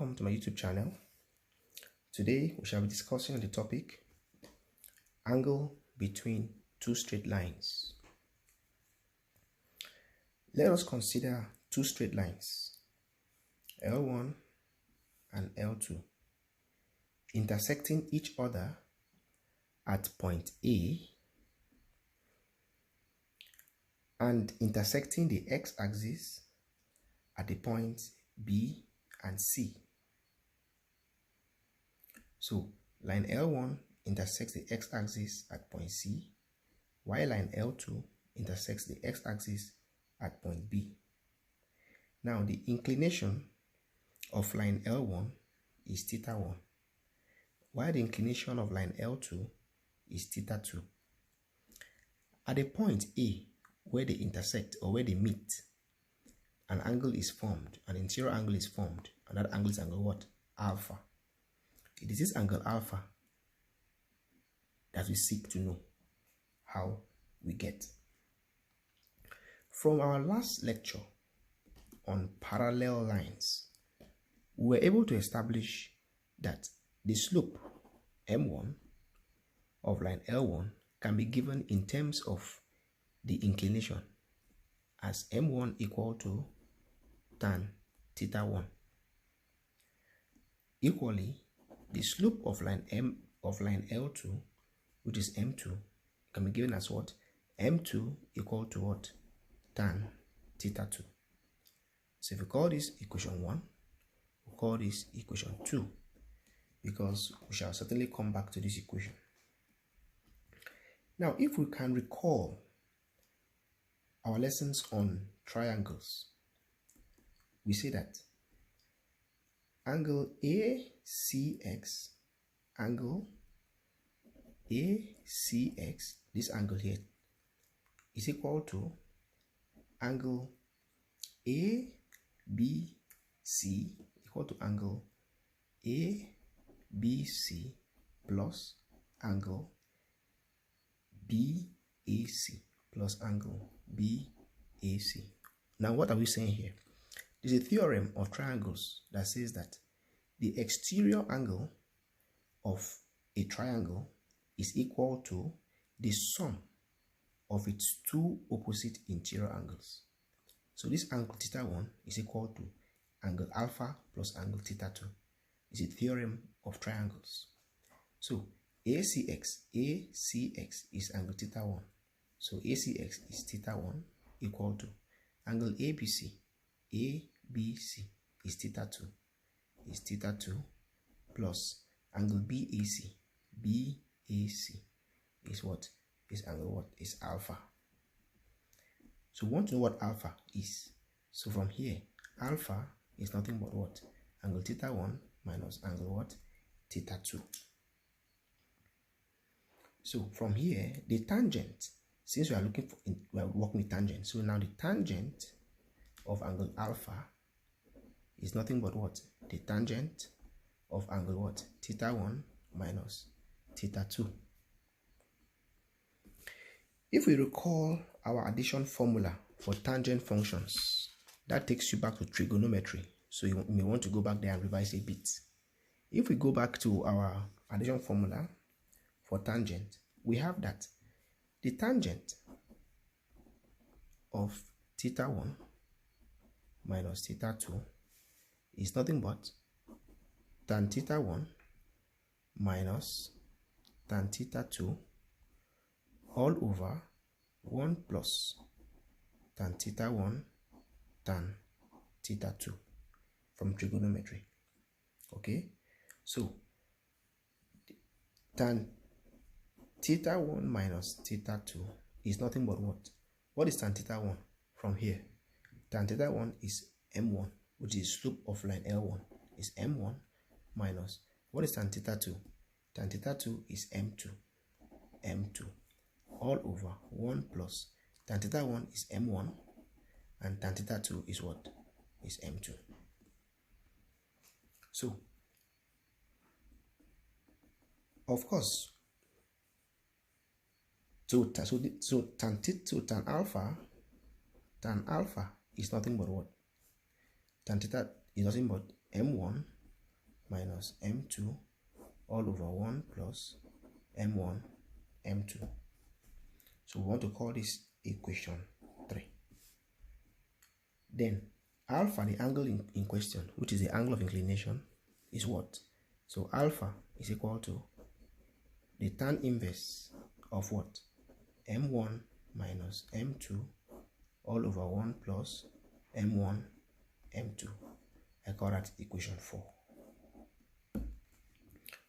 Welcome to my YouTube channel. Today we shall be discussing the topic angle between two straight lines. Let us consider two straight lines L1 and L2 intersecting each other at point A and intersecting the x-axis at the points B and C. So line L1 intersects the x-axis at point C, while line L2 intersects the x-axis at point B. Now the inclination of line L1 is theta 1, while the inclination of line L2 is theta 2. At the point A where they intersect or where they meet, an angle is formed, an interior angle is formed, and that angle is angle what? Alpha. It is this angle alpha that we seek to know how we get. From our last lecture on parallel lines, we were able to establish that the slope m1 of line L1 can be given in terms of the inclination as m1 equal to tan theta 1. Equally, the slope of line L2, which is m2, can be given as what? m2 equal to what? Tan theta 2. So if we call this equation 1, we call this equation 2, because we shall certainly come back to this equation. Now, if we can recall our lessons on triangles, we say that angle ACX, this angle here, is equal to angle ABC equal to angle ABC plus angle BAC plus angle BAC. Now what are we saying here? There's a theorem of triangles that says that the exterior angle of a triangle is equal to the sum of its two opposite interior angles. So this angle theta 1 is equal to angle alpha plus angle theta 2. It's a theorem of triangles. So ACX is angle theta 1. So ACX is theta 1 equal to angle ABC is theta 2. Is theta 2 plus angle BAC is what? Is angle what? Is alpha. So we want to know what alpha is. So from here, alpha is nothing but what? Angle theta 1 minus angle what? Theta 2. So from here, the tangent, since we are looking for, we are working with tangent. So now the tangent of angle alpha is nothing but what? The tangent of angle what? Theta 1 minus theta 2. If we recall our addition formula for tangent functions, that takes you back to trigonometry. So you may want to go back there and revise a bit. If we go back to our addition formula for tangent, we have that the tangent of theta 1 minus theta 2 is nothing but tan theta 1 minus tan theta 2 all over 1 plus tan theta 1 tan theta 2 from trigonometry. Okay, so tan theta 1 minus theta 2 is nothing but what? What is tan theta 1 from here? Tan theta 1 is m1, which is slope of line L1, is m1 minus, what is tan theta 2? Tan theta 2 is m2 all over 1 plus tan theta 1 is m1 and tan theta 2 is what? Is m2. So of course, tan alpha is nothing but what? Tan theta is nothing but m1 minus m2 all over 1 plus m1 m2. So we want to call this equation 3. Then alpha, the angle in question, which is the angle of inclination, is what? So alpha is equal to the tan inverse of what? m1 minus m2 all over 1 plus m1 m2. I call that equation 4.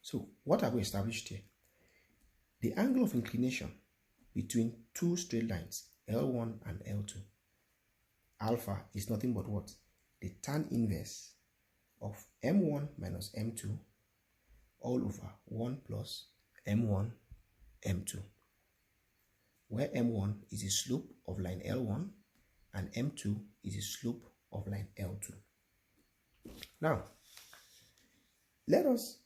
So what have we established here? The angle of inclination between two straight lines, L1 and L2, alpha, is nothing but what? The tan inverse of m1 minus m2 all over 1 plus m1 m2, where m1 is the slope of line L1 and m2 is the slope of line L2. Now, let us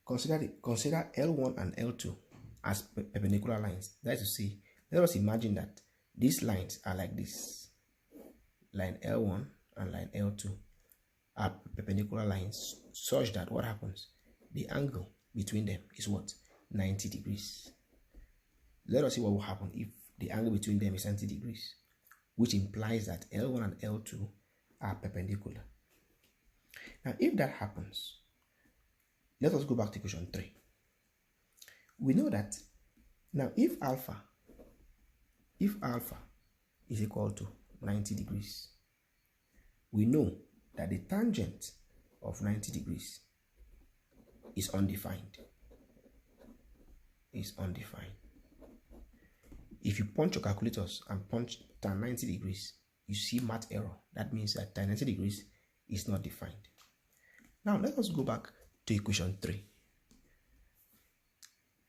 consider L1 and L2 as perpendicular lines. That is to say, let us imagine that these lines are like this. Line L1 and line L2 are perpendicular lines such that what happens? The angle between them is what? 90 degrees. Let us see what will happen if the angle between them is 90 degrees, which implies that L1 and L2 are perpendicular. Now, if that happens, let us go back to equation 3. We know that now if alpha is equal to 90 degrees, we know that the tangent of 90 degrees is undefined. If you punch your calculators and punch tan 90 degrees, you see math error. That means that tan 90 degrees is not defined. Now let us go back to equation 3.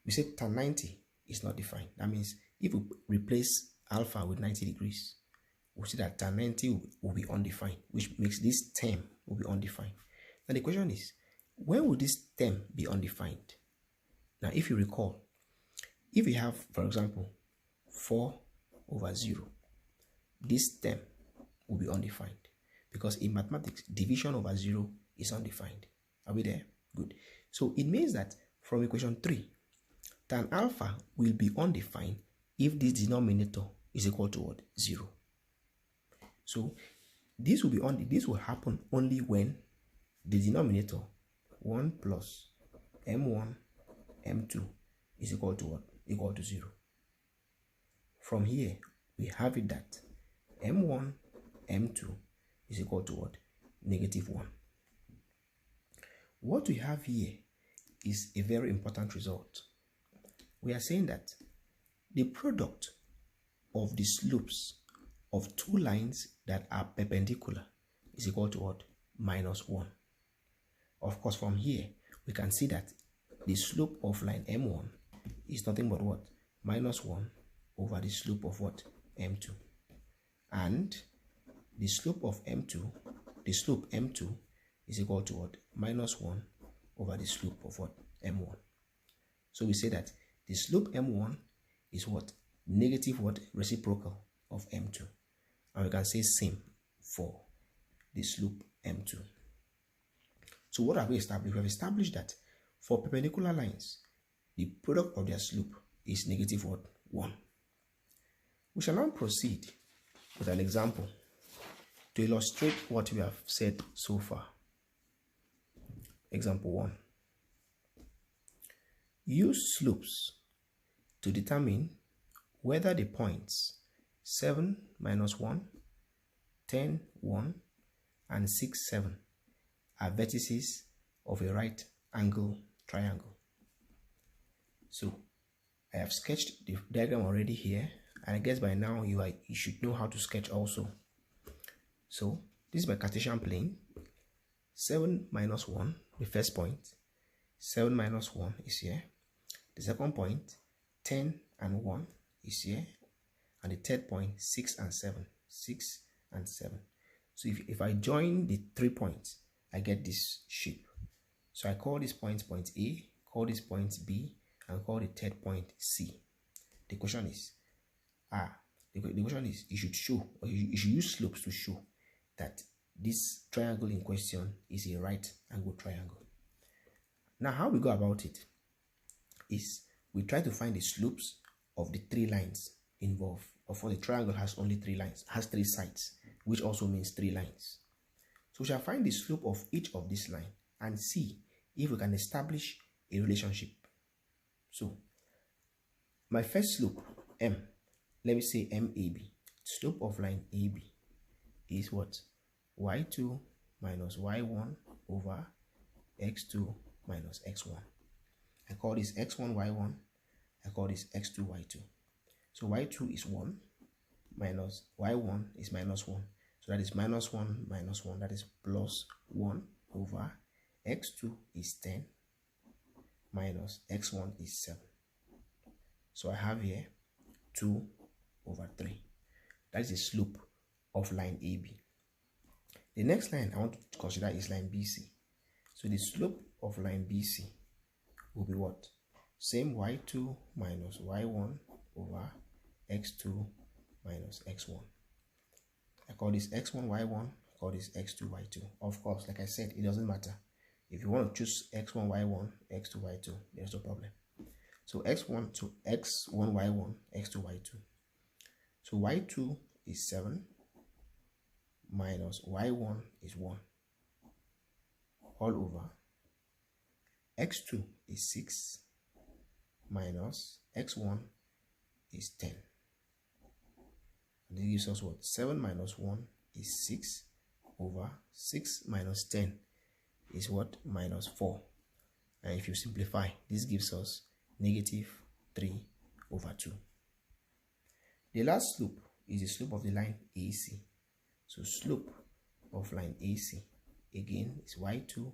We said tan 90 is not defined. That means if we replace alpha with 90 degrees, we'll see that tan 90 will be undefined, which makes this term will be undefined. Now the question is, when will this term be undefined? Now if you recall, if we have, for example, 4 over 0, this term will be undefined, because in mathematics, division over 0 is undefined. Are we there? Good. So it means that from equation 3, tan alpha will be undefined if this denominator is equal to what? 0. So this will happen only when the denominator 1 plus m1 m2 is equal to what? Equal to 0. From here, we have it that m1 m2 is equal to what? -1. What we have here is a very important result. We are saying that the product of the slopes of two lines that are perpendicular is equal to what? -1. Of course, from here, we can see that the slope of line M1 is nothing but what? -1 over the slope of what? M2. And the slope of M2, the slope M2 is equal to what? -1 over the slope of what? M1. So we say that the slope M1 is what? Negative what? Reciprocal of M2. And we can say same for the slope M2. So what have we established? We have established that for perpendicular lines, the product of their slope is negative what? 1. We shall now proceed with an example to illustrate what we have said so far. Example 1. Use slopes to determine whether the points 7, -1, 10, 1, and 6, 7 are vertices of a right angle triangle. So I have sketched the diagram already here, and I guess by now you should know how to sketch also. So this is my Cartesian plane. 7 minus 1, the first point. 7 minus 1 is here. The second point, 10 and 1 is here. And the third point, 6 and 7. 6 and 7. So if I join the 3 points, I get this shape. So I call this point point A, call this point B, and call the third point C. The question is, you should show, or you should use slopes to show that this triangle in question is a right angle triangle. Now, how we go about it is we try to find the slopes of the three lines involved. Of course, the triangle has only three lines, has three sides, which also means three lines. So we shall find the slope of each of these lines and see if we can establish a relationship. So my first slope, M, let me say MAB. Slope of line AB is what? Y2 minus Y1 over X2 minus X1. I call this X1, Y1. I call this X2, Y2. So Y2 is 1 minus Y1 is minus 1. So that is minus 1 minus 1. That is plus 1 over X2 is 10 minus X1 is 7. So I have here 2 over 3. That is the slope of line AB. The next line I want to consider is line BC. So the slope of line BC will be what? Same Y2 minus Y1 over X2 minus X1. I call this X1, Y1. I call this X2, Y2. Of course, like I said, it doesn't matter. If you want to choose X1, Y1, X2, Y2, there's no problem. So X1 to X1, Y1, X2, Y2. So Y2 is 7 minus Y1 is 1 all over X2 is 6 minus X1 is 10. And this gives us what? 7 minus 1 is 6 over 6 minus 10 is what? Minus 4. And if you simplify, this gives us negative 3 over 2. The last slope is the slope of the line AC. So slope of line AC again is Y2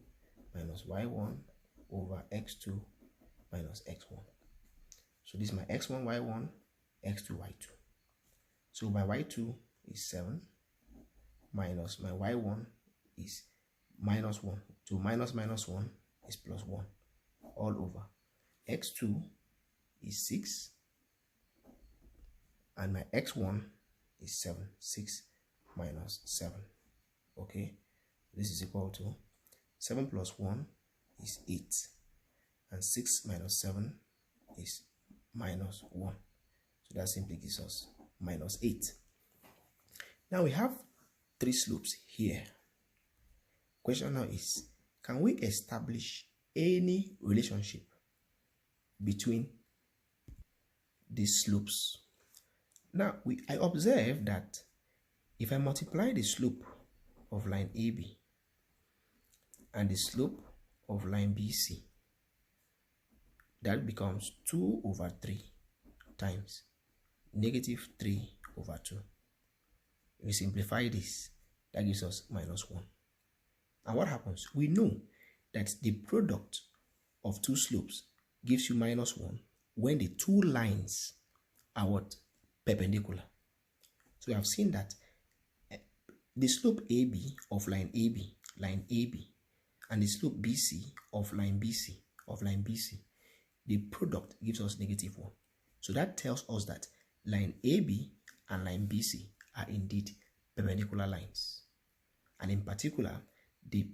minus Y1 over X2 minus X1. So this is my X1, Y1, X2, Y2. So my Y2 is 7 minus my Y1 is minus 1. So minus 1 is plus 1 all over. X2 is 6 and my X1 is 7. 6 minus 7. Okay, this is equal to 7 plus 1 is 8 and 6 minus 7 is minus 1. So that simply gives us minus 8. Now we have three slopes here. Question now is, can we establish any relationship between these slopes? Now I observe that if I multiply the slope of line AB and the slope of line BC, that becomes 2 over 3 times negative 3 over 2. If we simplify this, that gives us minus 1. And what happens? We know that the product of two slopes gives you minus 1 when the two lines are what? Perpendicular. So we have seen that the slope AB of line AB, and the slope BC of line BC, the product gives us negative 1. So that tells us that line AB and line BC are indeed perpendicular lines. And in particular, the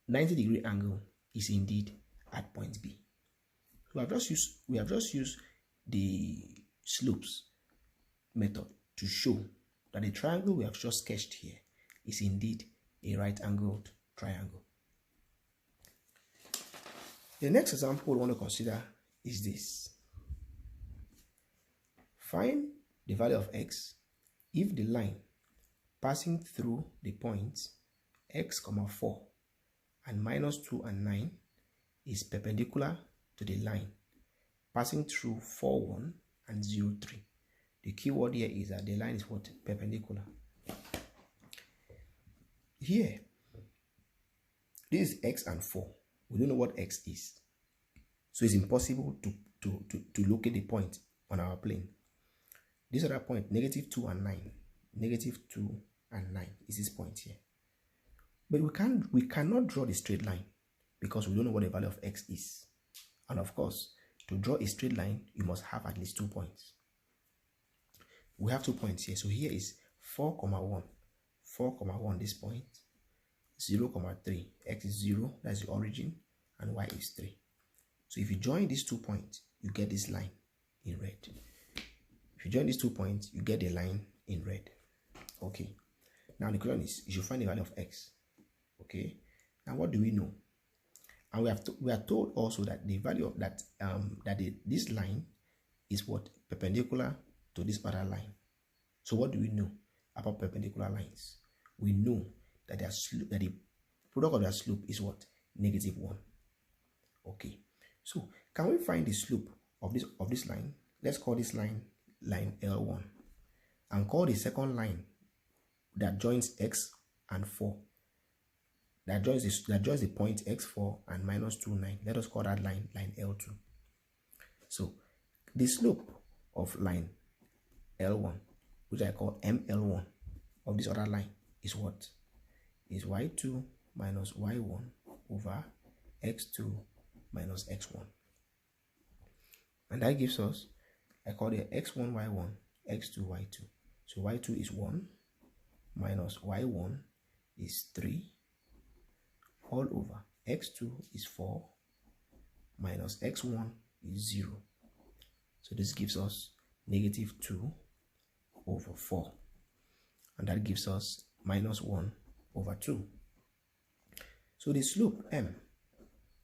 90-degree angle is indeed at point B. We have just used the slopes method to show that the triangle we have just sketched here is indeed a right-angled triangle. The next example we want to consider is this. Find the value of x if the line passing through the points x, 4 and minus 2 and 9 is perpendicular to the line passing through 4, 1 and 0, 3. The key word here is that the line is what? Perpendicular. Here, this is x and 4. We don't know what x is. So it's impossible to locate the point on our plane. This other point, negative 2 and 9. Negative 2 and 9 is this point here. But we cannot draw the straight line because we don't know what the value of x is. And of course, to draw a straight line, you must have at least 2 points. We have 2 points here. So here is 4, 1. 4, 1, this point. 0, 3. X is 0, that's the origin, and y is 3. So if you join these 2 points, you get this line in red. If you join these 2 points, you get the line in red. Okay. Now the question is, you should find the value of x. Okay. Now what do we know? And we are told also that the value of that this line is what? Perpendicular to this other line. So what do we know about perpendicular lines? We know that the product of their slope is what? -1. Okay. So can we find the slope of this line? Let's call this line L1, and call the second line that joins x and 4, that joins the point x4 and -2, 9. Let us call that line L2. So the slope of line L1, which I call ML1, of this other line is what? Is y2 minus y1 over x2 minus x1. And that gives us, I call it x1 y1, x2 y2. So y2 is 1 minus y1 is 3 all over x2 is 4 minus x1 is 0. So this gives us -2 over 4. And that gives us -1 over 2. So the slope M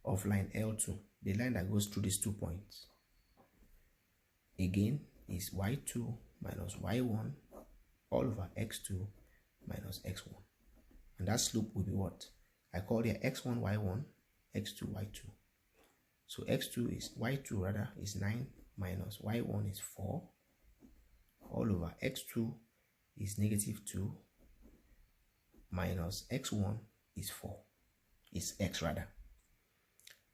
of line L2, the line that goes through these 2 points, again is y2 minus y1 all over x2 minus x1. And that slope will be what? I call it x1 y1, x2 y2. So x2 is, y2 rather, is 9 minus y1 is 4 all over x2 is -2 minus x1 is 4, is x rather.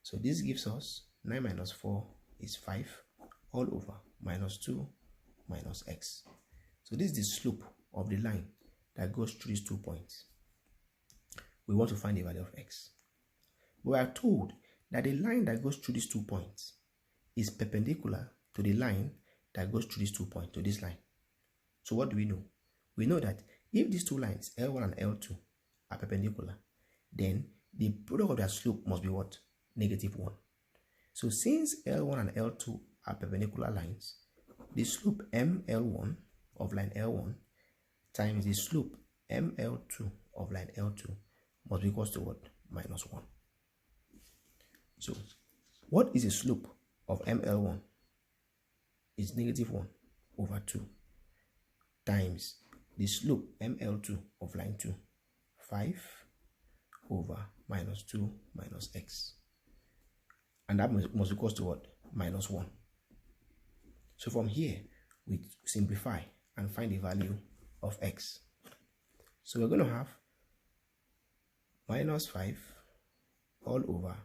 So this gives us 9 minus 4 is 5 all over -2 minus x. So this is the slope of the line that goes through these 2 points. We want to find the value of x. We are told that the line that goes through these 2 points is perpendicular to the line that goes through these 2 points, to this line. So what do we know? We know that if these 2 lines, L1 and L2, are perpendicular, then the product of their slope must be what? -1. So since L1 and L2 are perpendicular lines, the slope ML1 of line L1 times the slope ML2 of line L2 must be equal to what? -1. So what is the slope of ML1? It's -1 over 2 times the slope ML2 of line 2, 5 over -2 minus x. And that must be equal to what? -1. So from here, we simplify and find the value of x. So we're going to have -5 all over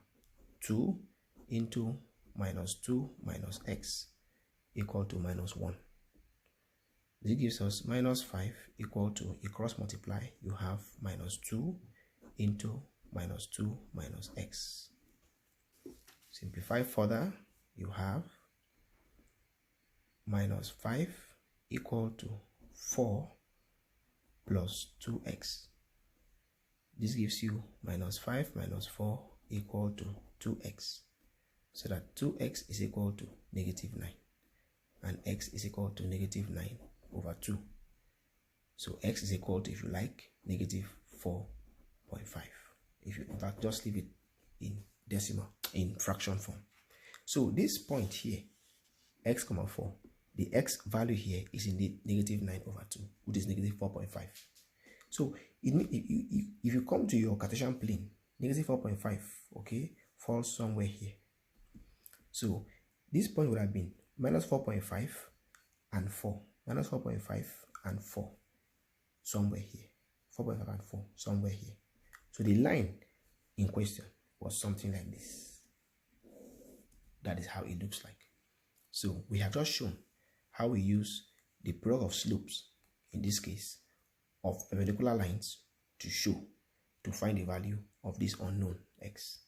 2 into -2 minus x equal to -1. This gives us -5 equal to, you cross multiply, you have -2 into -2 minus x. Simplify further, you have -5 equal to 4 plus 2x. This gives you -5 minus 4 equal to 2x. So that 2x is equal to -9. And x is equal to -9 over 2. So x is equal to, if you like, -4.5. If you, in fact, just leave it in decimal, in fraction form. So this point here, x, 4, the x value here is indeed -9 over 2, which is -4.5. So if you come to your Cartesian plane, -4.5, okay, falls somewhere here. So this point would have been -4.5 and 4, -4.5 and 4, somewhere here, 4.5 and 4, somewhere here. So the line in question was something like this. That is how it looks like. So we have just shown how we use the product of slopes, in this case, of perpendicular lines to find the value of this unknown x.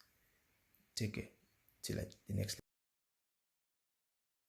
Take care till the next.